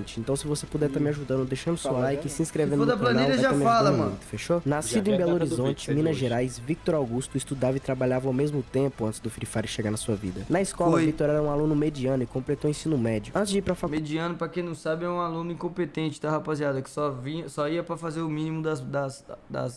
atualmente. Então se você puder estar me ajudando, deixando seu like e se Se inscrevendo for no da canal, planilha, vai já tá me fala, ajudando mano. muito, fechou? Nascido em Belo Horizonte, Minas Gerais, Victor Augusto estudava e trabalhava ao mesmo tempo antes do Free Fire chegar na sua vida. Na escola, Foi. Victor era um aluno mediano e completou o ensino médio. Antes de ir pra faculdade, Mediano, pra quem não sabe, é um aluno incompetente, tá, rapaziada? Que só ia pra fazer o mínimo das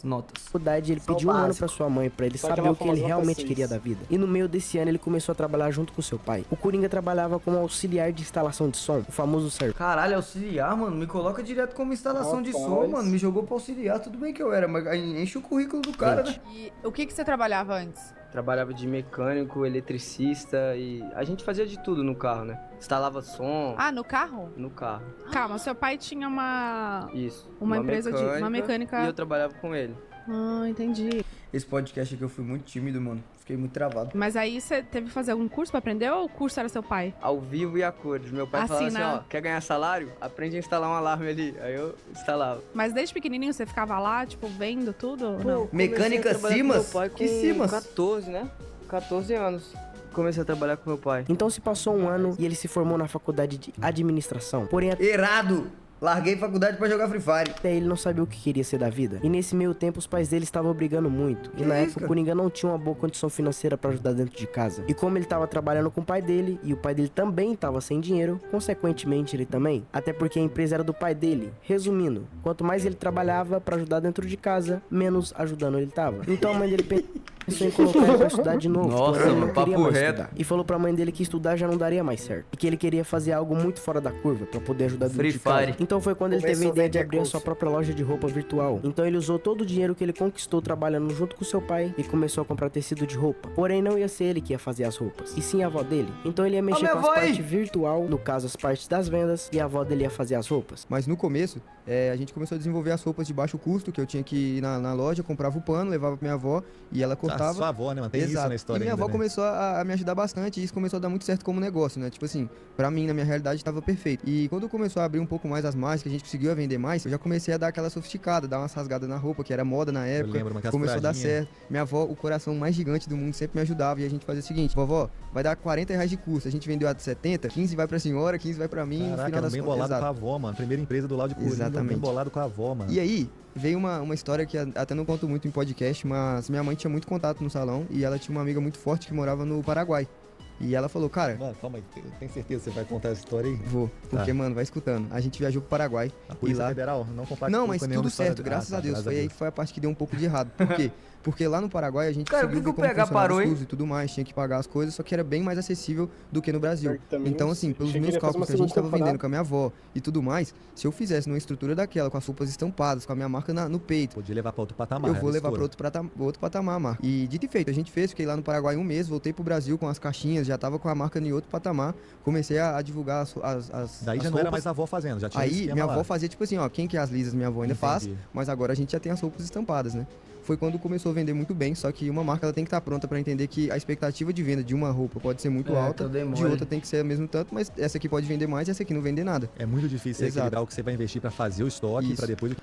notas. ele Só o pediu um ano básico. pra sua mãe pra ele Só saber aquela o que ele famosa nota realmente 6. queria da vida. E no meio desse ano ele começou a trabalhar junto com seu pai. O Coringa trabalhava como auxiliar de instalação de som, o famoso server. Caralho, auxiliar, mano. Me coloca direto como instalação de som, Rapaz. mano. Me jogou pra auxiliar. Tudo bem que eu era, mas enche o currículo do cara, né? E o que você trabalhava antes? Trabalhava de mecânico, eletricista e a gente fazia de tudo no carro, né? Instalava som Ah, no carro? no carro. Calma, seu pai tinha uma Isso. Uma empresa de- uma mecânica- E eu trabalhava com ele. Ah, entendi. Esse podcast aqui eu fui muito tímido, mano. Fiquei muito travado. Mas aí você teve que fazer algum curso pra aprender ou o curso era seu pai? Ao vivo e a cores. Meu pai falava assim, ó, quer ganhar salário? Aprende a instalar um alarme ali. Aí eu instalava. Mas desde pequenininho você ficava lá, tipo, vendo tudo? ou Pô, não? eu comecei Mecânica a trabalhar com Simas? meu pai Que com Simas? 14, né? 14 anos. Comecei a trabalhar com meu pai. Então se passou um ano e ele se formou na faculdade de administração. Porém, Errado! Larguei faculdade pra jogar Free Fire. até ele não sabia o que queria ser da vida. E nesse meio tempo os pais dele estavam brigando muito. E Que na isso, época o cara? Coringa não tinha uma boa condição financeira pra ajudar dentro de casa. E como ele tava trabalhando com o pai dele, e o pai dele também tava sem dinheiro, consequentemente ele também. Até porque a empresa era do pai dele. Resumindo, quanto mais ele trabalhava pra ajudar dentro de casa, menos ajudando ele tava. Então a mãe dele pensou em colocar ele pra estudar de novo. Nossa, porém ele mano, não queria papo mais reto. estudar. E falou pra mãe dele que estudar já não daria mais certo. E que ele queria fazer algo muito fora da curva pra poder ajudar dentro Free de casa. Fire. Então foi quando ele teve a Começou a ideia de vender abrir a curso. sua própria loja de roupa virtual. Então ele usou todo o dinheiro que ele conquistou trabalhando junto com seu pai e começou a comprar tecido de roupa. Porém não ia ser ele que ia fazer as roupas, e sim a avó dele. Então ele ia mexer minha com as avó aí! partes virtual, no caso as partes das vendas, e a avó dele ia fazer as roupas. Mas no começo, a gente começou a desenvolver as roupas de baixo custo, que eu tinha que ir na loja, comprava o pano, levava pra minha avó e ela cortava. Sua avó, né, mano? Tem isso Exato. na história E minha ainda, avó né? começou a me ajudar bastante e isso começou a dar muito certo como negócio, né? Tipo assim, pra mim, na minha realidade, tava perfeito. E quando começou a abrir um pouco mais as marcas, que a gente conseguiu a vender mais, eu já comecei a dar aquela sofisticada, dar umas rasgadas na roupa, que era moda na época. lembro, mas Começou a dar furadinhas. certo. Minha avó, o coração mais gigante do mundo, sempre me ajudava e a gente fazia o seguinte: vovó, vai dar R$40 de custo. A gente vendeu a de 70, 15 vai pra senhora, 15 vai pra mim, no Caraca, final era das bem contas. bolado Exato. com a avó, mano. Primeira empresa do lado de Coringa, Exatamente. bem bolado com a avó, mano. E aí, veio uma história que até não conto muito em podcast, mas minha mãe tinha muito contato no salão e ela tinha uma amiga muito forte que morava no Paraguai. E ela falou, cara, Mano, calma aí, tem certeza que você vai contar essa história aí? vou, porque, mano, vai escutando. A gente viajou pro Paraguai. A Polícia lá- Federal não compactou Não, mas com nenhuma tudo história certo, graças tá, a Deus. graças Foi aí que foi a parte que deu um pouco de errado. Por quê? Porque lá no Paraguai a gente Cara, conseguiu por que ver que o como PH funcionava parou, os hein? custos e tudo mais, tinha que pagar as coisas, só que era bem mais acessível do que no Brasil. Pior que também Então, não assim, sei. pelos Achei que meus ele ia fazer cálculos uma que a gente segunda tava vendendo temporada. com a minha avó e tudo mais, se eu fizesse numa estrutura daquela, com as roupas estampadas, com a minha marca no peito, Podia levar pra outro patamar. eu vou era levar estouro. pra outro patamar, marca. E dito e feito, a gente fez, fiquei lá no Paraguai um mês, voltei pro Brasil com as caixinhas, já tava com a marca em outro patamar, comecei a divulgar as Daí já as não era roupas. mais a avó fazendo, já tinha esse Aí esquema minha lá. avó fazia tipo assim, ó, quem quer as lisas, minha avó ainda faz, Entendi. mas agora a gente já tem as roupas estampadas, né? Foi quando começou a vender muito bem, só que uma marca ela tem que estar pronta pra entender que a expectativa de venda de uma roupa pode ser muito alta, que eu dei de mole. outra tem que ser o mesmo tanto, mas essa aqui pode vender mais e essa aqui não vender nada. É muito difícil você Exato. equilibrar o que você vai investir pra fazer o estoque, Isso. pra depois...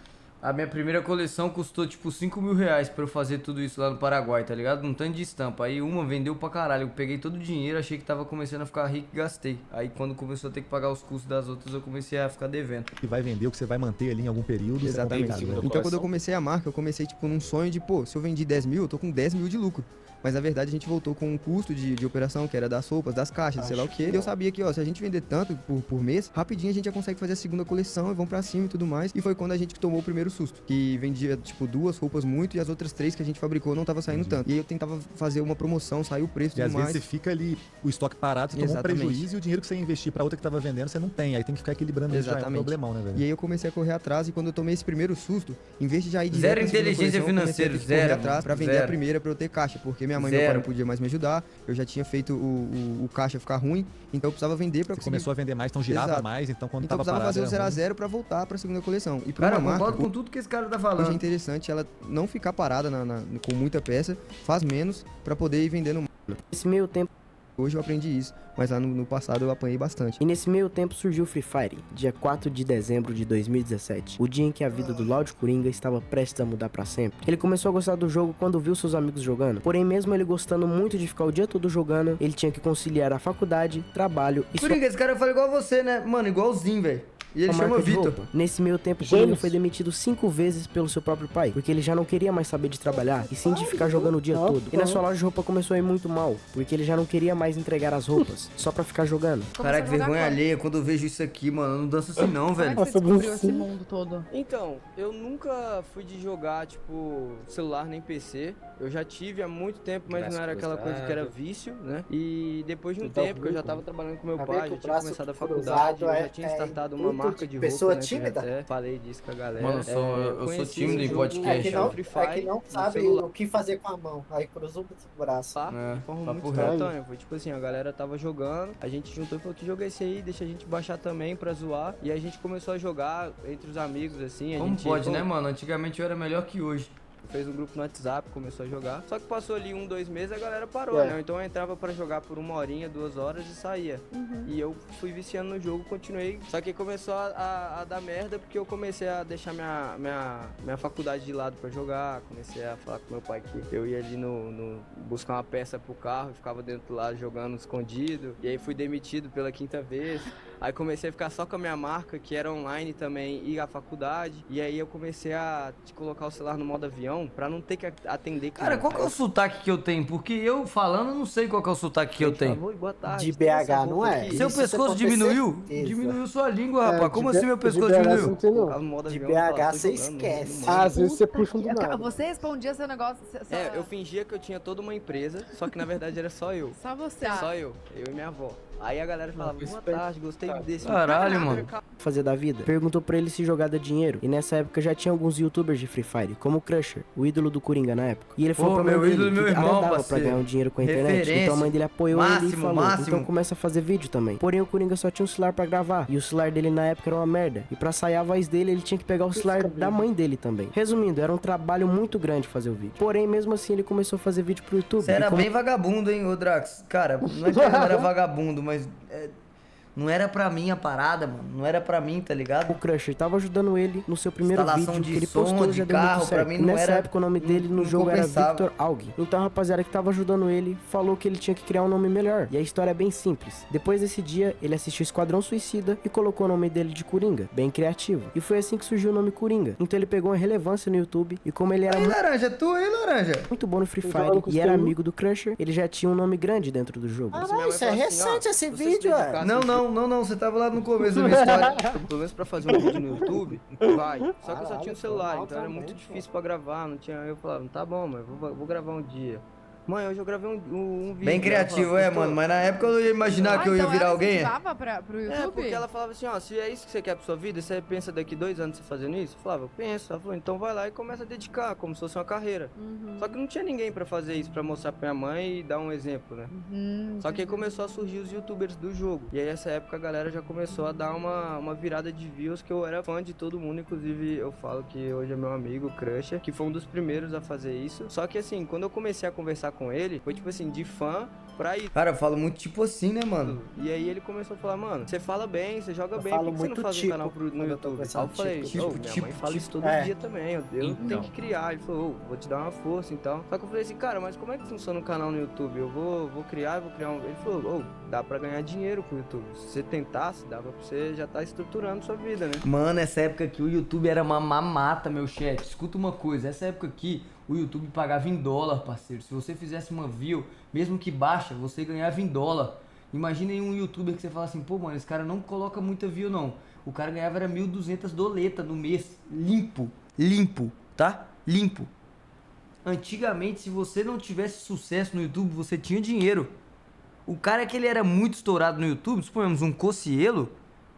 A minha primeira coleção custou tipo R$5.000 pra eu fazer tudo isso lá no Paraguai, tá ligado? Um tanto de estampa. Aí uma vendeu pra caralho. Eu peguei todo o dinheiro, achei que tava começando a ficar rico e gastei. Aí quando começou a ter que pagar os custos das outras, eu comecei a ficar devendo. que vai vender, o que você vai manter ali em algum período. Exatamente. Você compra em casa, né? Então quando eu comecei a marca, eu comecei tipo num sonho de, pô, se eu vendi 10 mil, eu tô com 10 mil de lucro. Mas na verdade a gente voltou com um custo de operação, que era das roupas, das caixas, sei lá o que. E eu sabia que, ó, se a gente vender tanto por mês, rapidinho a gente já consegue fazer a segunda coleção e vão pra cima e tudo mais. E foi quando a gente tomou o primeiro susto. Que vendia, tipo, 2 roupas muito e as outras 3 que a gente fabricou não tava saindo tanto. E aí eu tentava fazer uma promoção, sair o preço e E às tudo vezes mais. você fica ali, o estoque parado, você tomou um Exatamente. prejuízo e o dinheiro que você ia investir pra outra que tava vendendo, você não tem. Aí tem que ficar equilibrando isso, já é um Exatamente. problemão, né, velho? E aí eu comecei a correr atrás e quando eu tomei esse primeiro susto, em vez de já ir direto Zero pra segunda inteligência coleção, eu comecei a financeira, ter que correr zero, atrás pra vender zero. a primeira pra eu ter caixa, porque minha mãe e meu pai Zero. não podiam mais me ajudar, eu já tinha feito o caixa ficar ruim, então eu precisava vender pra Você conseguir. começou a vender mais, então girava Exato. mais, então quando Então eu tava precisava parado fazer o era 0 a ruim. 0 pra voltar pra segunda coleção. E pra Cara, eu uma marca, concordo com tudo que esse cara tá hoje é falando. interessante ela não ficar parada com muita peça, faz menos pra poder ir vendendo. Nesse meio tempo, Hoje eu aprendi isso, mas lá no passado eu apanhei bastante. e nesse meio tempo surgiu o Free Fire, dia 4 de dezembro de 2017, o dia em que a vida do Loud Coringa estava prestes a mudar pra sempre. Ele começou a gostar do jogo quando viu seus amigos jogando, porém mesmo ele gostando muito de ficar o dia todo jogando, ele tinha que conciliar a faculdade, trabalho e sua Coringa, esse cara fala igual você, né? Mano, igualzinho, velho. E ele uma chama marca de Vitor. roupa. Nesse meio tempo, o Gêmeos. Coringa foi demitido 5 vezes pelo seu próprio pai, porque ele já não queria mais saber de trabalhar, e sim de ficar jogando o dia todo. E na sua loja de roupa começou a ir muito mal, porque ele já não queria mais entregar as roupas, só pra ficar jogando. Caraca, que Começou a jogar vergonha quando? alheia quando eu vejo isso aqui, mano. Eu não danço assim não, Como é velho. que você Nossa, descobriu sim. esse mundo todo? Então, eu nunca fui de jogar, tipo, celular nem PC. Eu já tive há muito tempo, mas não era aquela coisa que era vício, né? E depois de um Então, tempo que eu já rico, tava trabalhando com meu Tá pai, vendo já que o tinha braço começado a cruzado faculdade, eu é- já tinha é startado uma intuito marca de de roupa, pessoa né? Que eu já tímida? até falei disso com a galera. Mano, eu sou conheci tímido o em jogo podcast, É que Cash, não, Free é Fire que não no sabe celular. o que fazer com a mão. Aí cruzou o braço. Lá, É, de forma papo muito reto. espontânea. Foi tipo assim, a galera tava jogando, a gente juntou e falou que jogo é esse aí, deixa a gente baixar também pra zoar. E a gente começou a jogar entre os amigos, assim. A Como gente, pode, pô, né, mano? Antigamente eu era melhor que hoje. fez um grupo no WhatsApp, começou a jogar. Só que passou ali 1, 2 meses, a galera parou, É. né? Então eu entrava pra jogar por 1 horinha, 2 horas e saía. E eu fui viciando no jogo, continuei. Só que começou a dar merda porque eu comecei a deixar minha faculdade de lado pra jogar. Comecei a falar com meu pai que eu ia ali no buscar uma peça pro carro e ficava dentro lá jogando escondido. E aí fui demitido pela 5ª vez. Aí comecei a ficar só com a minha marca, que era online também, e a faculdade. E aí eu comecei a colocar o celular no modo avião pra não ter que atender. Cara, qual que é o sotaque que eu tenho? Porque eu falando, eu não sei qual que é o sotaque que eu tenho. Oi, boa tarde. De tem essa BH, roupa não é? aqui? Seu Isso pescoço você pode ter diminuiu? certeza. Diminuiu sua língua, É, rapaz. Como de assim meu B- pescoço de BH diminuiu? você não. Colocava no modo De avião, eu falava, BH tô você jogando, esquece. não mando. Às vezes você puxa um do nada. Você respondia seu negócio. É, eu fingia que eu tinha toda uma empresa, só que na verdade era só eu. Só você. Só eu e minha avó. Aí a galera falava, boa respeito. tarde, gostei desse. Caralho, mano. Fazer da vida, perguntou pra ele se jogar dá dinheiro, e nessa época já tinha alguns youtubers de Free Fire, como o Crusher, o ídolo do Coringa na época. E ele falou Pô, pra mãe meu dele ídolo, que meu até irmão, dava pra parceiro. ganhar um dinheiro com a internet, Referência. então a mãe dele apoiou ele e Máximo, falou, máximo. então começa a fazer vídeo também. Porém o Coringa só tinha um celular pra gravar, e o celular dele na época era uma merda, e pra sair a voz dele ele tinha que pegar o celular da mãe dele também. Resumindo, era um trabalho muito grande fazer o vídeo. Porém, mesmo assim ele começou a fazer vídeo pro YouTube. Você e era como- bem vagabundo, hein, ô Drax? Cara, não é que eu não era vagabundo, mas não era pra mim a parada, mano. Não era pra mim, tá ligado? O Crusher tava ajudando ele no seu primeiro Instalação vídeo de que ele som, postou de já deu carro, muito pra certo. mim não Nessa era- época o nome dele no não jogo era compensava. Victor Aug. Então a rapaziada que tava ajudando ele falou que ele tinha que criar um nome melhor. E a história é bem simples. Depois desse dia, ele assistiu Esquadrão Suicida e colocou o nome dele de Coringa. Bem criativo. E foi assim que surgiu o nome Coringa. Então ele pegou uma relevância no YouTube e como ele era Aí, Laranja, tu aí, Laranja? muito bom no Free joga Fire com e era seu- amigo do Crusher, ele já tinha um nome grande dentro do jogo. Ah, minha mãe isso é falou assim, ó, recente esse se você se vídeo, é. dedicar- Não, você tava lá no começo da minha história. Pelo menos pra fazer um vídeo no YouTube, vai. Só que eu só tinha um celular, então era muito difícil pra gravar, não tinha. Eu falava, tá bom, mãe, vou gravar um dia. Mãe, hoje eu gravei um vídeo. Bem criativo, Ela é, falava, mano. Mas na época eu não ia imaginar que eu ia então virar ela alguém. incentivava pro YouTube? É, porque ela falava assim, ó, se é isso que você quer pra sua vida, você pensa daqui 2 anos você fazendo isso? Eu falava, eu penso. Ela falou, então vai lá e começa a dedicar, como se fosse uma carreira. Só que não tinha ninguém pra fazer isso, pra mostrar pra minha mãe e dar um exemplo, né? Só que aí começou a surgir os youtubers do jogo. E aí nessa época a galera já começou a dar uma virada de views, que eu era fã de todo mundo, inclusive eu falo que hoje é meu amigo, o Crusher, que foi um dos primeiros a fazer isso. Só que assim, quando eu comecei a conversar com ele, foi tipo assim, de fã pra ir. Cara, eu falo muito tipo assim, né, mano? E aí ele começou a falar, mano, você fala bem, você joga Eu bem, falo por que você não muito faz um tipo canal no quando eu tô YouTube? Aí conversando eu falei, tipo, "Ô, minha mãe fala isso todo é. dia também, eu Então. tenho que criar. Ele falou, "Ô, vou te dar uma força então. Só que eu falei assim, cara, mas como é que funciona um canal no YouTube? Eu vou criar um. Ele falou, ô, dá pra ganhar dinheiro com o YouTube. Se você tentasse, dava pra você já tá estruturando sua vida, né? Mano, essa época aqui o YouTube era uma mamata, meu chat. Escuta uma coisa, essa época aqui o YouTube pagava em dólar, parceiro. Se você fizesse uma view, mesmo que baixa, você ganhava em dólar. Imagina aí um youtuber que você fala assim, pô, mano, esse cara não coloca muita view, não. O cara ganhava era 1.200 doleta no mês, limpo, tá? Limpo. Antigamente, se você não tivesse sucesso no YouTube, você tinha dinheiro. O cara que ele era muito estourado no YouTube, suponhamos um Cocielo,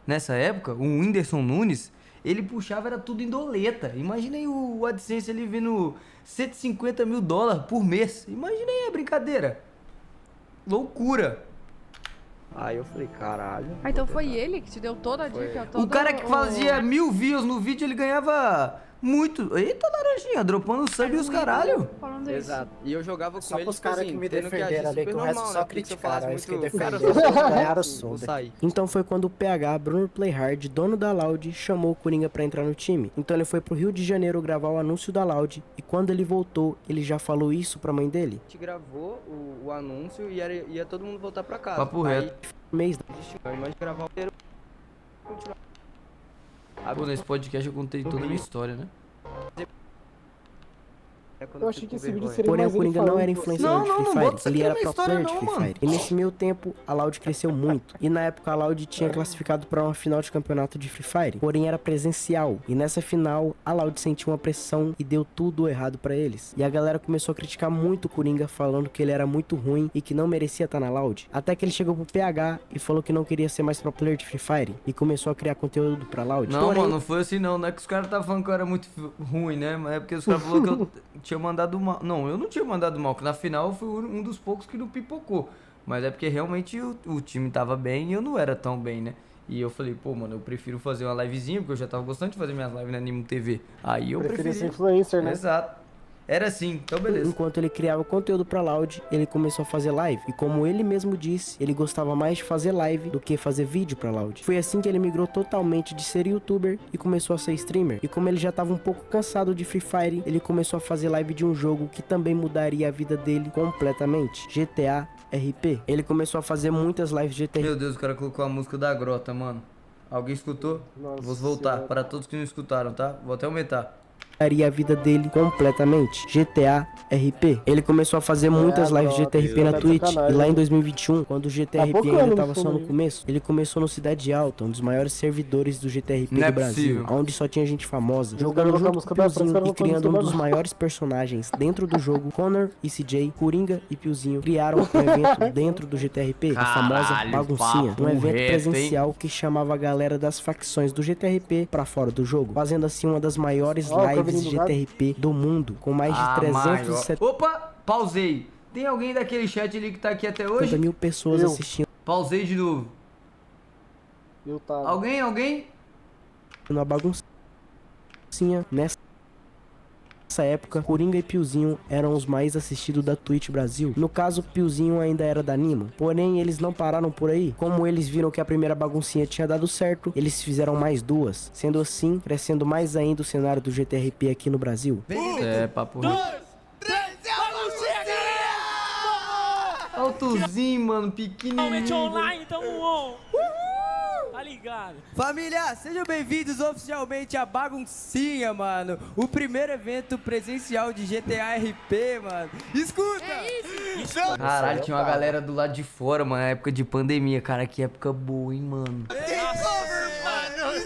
nessa época, um Whindersson Nunes, ele puxava era tudo em doleta. Imagina aí o AdSense ele vendo 150 mil dólares por mês. Imagina aí a brincadeira. Loucura. Aí eu falei, caralho. Ah, então foi ele que te deu toda a dica? O cara que fazia 1000 views no vídeo, ele ganhava muito. Eita, laranjinha, dropando sub e os caralho. Falando isso. Exato. E eu jogava com Só ele, pros tipo caras assim, que me tendo que agir defenderam ali, super que o resto normal, só né? Porque se eu falasse criticaram, os que muito, cara, defenderam, eu ganharam vou solda. sair. Então foi quando o PH, Bruno Playhard, dono da Loud, chamou o Coringa pra entrar no time. Então ele foi pro Rio de Janeiro gravar o anúncio da Loud e quando ele voltou, ele já falou isso pra mãe dele. A gente gravou o anúncio e ia todo mundo voltar pra casa. Papo Aí, reto. Mês desistiu. Ao invés de gravar o inteiro, continuar. Pô, nesse podcast eu contei toda a minha história, né? Eu achei que esse vídeo seria Porém, o mais ele Coringa não falando, era pô. influenciador de Free não Fire, bota isso ele aqui era na minha pro história player de não, Free mano. Fire. E nesse meio tempo, a Loud cresceu muito. E na época, a Loud tinha classificado para uma final de campeonato de Free Fire, porém era presencial. E nessa final, a Loud sentiu uma pressão e deu tudo errado pra eles. E a galera começou a criticar muito o Coringa, falando que ele era muito ruim e que não merecia estar na Loud. Até que ele chegou pro PH e falou que não queria ser mais pro player de Free Fire e começou a criar conteúdo pra Loud. Não, mano, não foi assim não. Não é que os caras estavam falando que eu era muito ruim, né? Mas é porque os caras falaram que eu tinha mandado mal. Não, eu não tinha mandado mal, que na final eu fui um dos poucos que não pipocou. Mas é porque realmente o time tava bem e eu não era tão bem, né? E eu falei, pô, mano, eu prefiro fazer uma livezinha, porque eu já tava gostando de fazer minhas lives na Animo TV. Aí eu Preferia preferi. ser influencer, né? Exato. Era assim, então beleza. Enquanto ele criava conteúdo pra Loud, ele começou a fazer live. E como ele mesmo disse, ele gostava mais de fazer live do que fazer vídeo pra Loud. Foi assim que ele migrou totalmente de ser youtuber e começou a ser streamer. E como ele já tava um pouco cansado de Free Fire, ele começou a fazer live de um jogo que também mudaria a vida dele completamente: GTA RP. Ele começou a fazer muitas lives de GTA. Meu Deus, o cara colocou a música da Grota, mano. Alguém escutou? Nossa Vou voltar, Senhora. para todos que não escutaram, tá? Vou até aumentar. Mudaria a vida dele completamente: GTA RP. Ele começou a fazer muitas lives de GTA RP na tá de Twitch. E sacanagem, lá em hein? 2021, quando o GTA Tá RP focando ainda no tava só fundo no aí. começo, ele começou no Cidade Alta, um dos maiores servidores do GTA RP Não é do Brasil, possível. onde só tinha gente famosa, Os jogando caras junto vão com o buscar pra frente, os Piozinho caras e vão fazer criando um isso dos agora. maiores personagens dentro do jogo. Connor e CJ, Coringa e Piozinho criaram um evento dentro do GTA RP, a famosa Caralho, baguncinha, um papo evento reto, hein? presencial que chamava a galera das facções do GTA RP pra fora do jogo, fazendo assim uma das maiores Ó, o lives cabelinho de do gato. GTA RP do mundo, com mais de maior. 370 Opa, pausei. Tem alguém daquele chat ali que tá aqui até hoje? mil pessoas Eu. assistindo Pausei de novo. Eu tava. Alguém? uma baguncinha. Nessa época, Coringa e Piozinho eram os mais assistidos da Twitch Brasil. No caso, Piozinho ainda era da Animo. Porém, eles não pararam por aí. Como eles viram que a primeira baguncinha tinha dado certo, eles fizeram mais duas. Sendo assim, crescendo mais ainda o cenário do GTRP aqui no Brasil. É, papo reto. Altozinho, mano, pequenininho. online, tamo on. Tá ligado? Família, sejam bem-vindos oficialmente à Baguncinha, mano. O primeiro evento presencial de GTA RP, mano. Escuta! Caralho, tinha uma galera do lado de fora, mano, na época de pandemia. Cara, que época boa, hein, mano.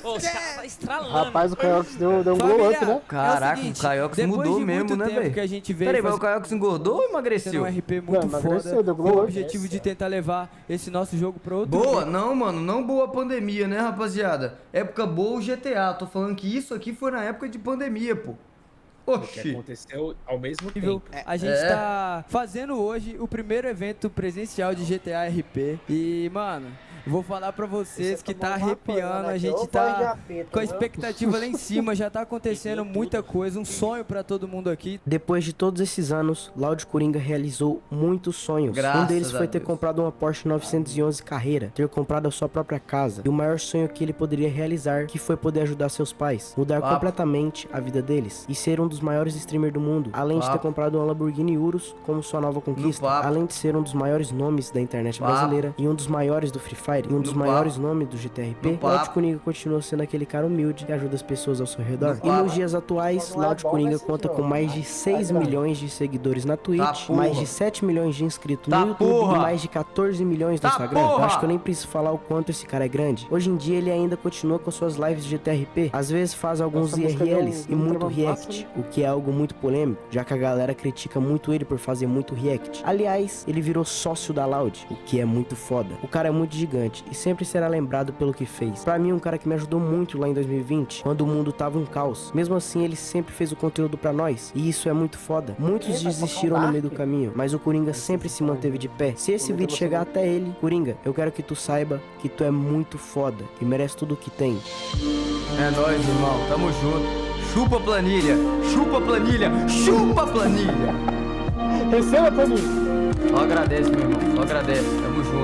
Ô, os caras tá estralando. Rapaz, o Caiox deu um glow up, Família, né? Caraca, o Caiox depois mudou de mesmo, muito né, tempo velho? que a gente veio Peraí, mas o fazendo Caiox engordou ou emagreceu? um RP muito Não, emagreceu, deu foda, glow com o up. objetivo de tentar levar esse nosso jogo pra outro Boa? nível. Não, mano, não boa a pandemia, né, rapaziada? Época boa o GTA. Tô falando que isso aqui foi na época de pandemia, pô. O que Oxi. aconteceu ao mesmo Nível. tempo. A gente É. tá fazendo hoje o primeiro evento presencial de GTA RP. E, mano, eu vou falar pra vocês que tá arrepiando, a gente tá com a expectativa lá em cima, já tá acontecendo muita coisa, um sonho pra todo mundo aqui. Depois de todos esses anos, Loud Coringa realizou muitos sonhos. Graças Um deles a foi ter Deus. comprado uma Porsche 911 Carrera, ter comprado a sua própria casa. E o maior sonho que ele poderia realizar, que foi poder ajudar seus pais, mudar Papo. completamente a vida deles e ser um dos maiores streamers do mundo. Além de ter Papo. comprado uma Lamborghini Urus como sua nova conquista. papo. Além de ser um dos maiores nomes da internet Papo. brasileira e um dos maiores do Free Fire e um dos No maiores papo. nomes do GTRP, No Loud papo. Coringa continua sendo aquele cara humilde que ajuda as pessoas ao seu redor. No E nos papo. dias atuais, Não é Loud bom, Coringa mas conta sim, com ó. mais de 6 Tá milhões de seguidores na Twitch, Tá mais porra. de 7 milhões de inscritos Tá no YouTube porra. e mais de 14 milhões no Tá Instagram. Eu porra. acho que eu nem preciso falar o quanto esse cara é grande. Hoje em dia ele ainda continua com suas lives de GTRP, às vezes faz alguns Essa música IRLs deu e um muito trabalho react, massa, o que é algo muito polêmico, já que a galera critica muito ele por fazer muito react. Aliás, ele virou sócio da Loud, o que é muito foda. O cara é muito gigante e sempre será lembrado pelo que fez. Pra mim, um cara que me ajudou muito lá em 2020, quando o mundo tava um caos. Mesmo assim, ele sempre fez o conteúdo pra nós, e isso é muito foda. Muitos desistiram no meio do caminho, mas o Coringa sempre se manteve de pé. Se esse vídeo chegar até ele, Coringa, eu quero que tu saiba que tu é muito foda e merece tudo o que tem. É nóis, irmão. Tamo junto. Chupa planilha. Chupa planilha. Chupa planilha. Receba, Toninho. Só agradece, meu irmão. Só agradece. Tamo junto.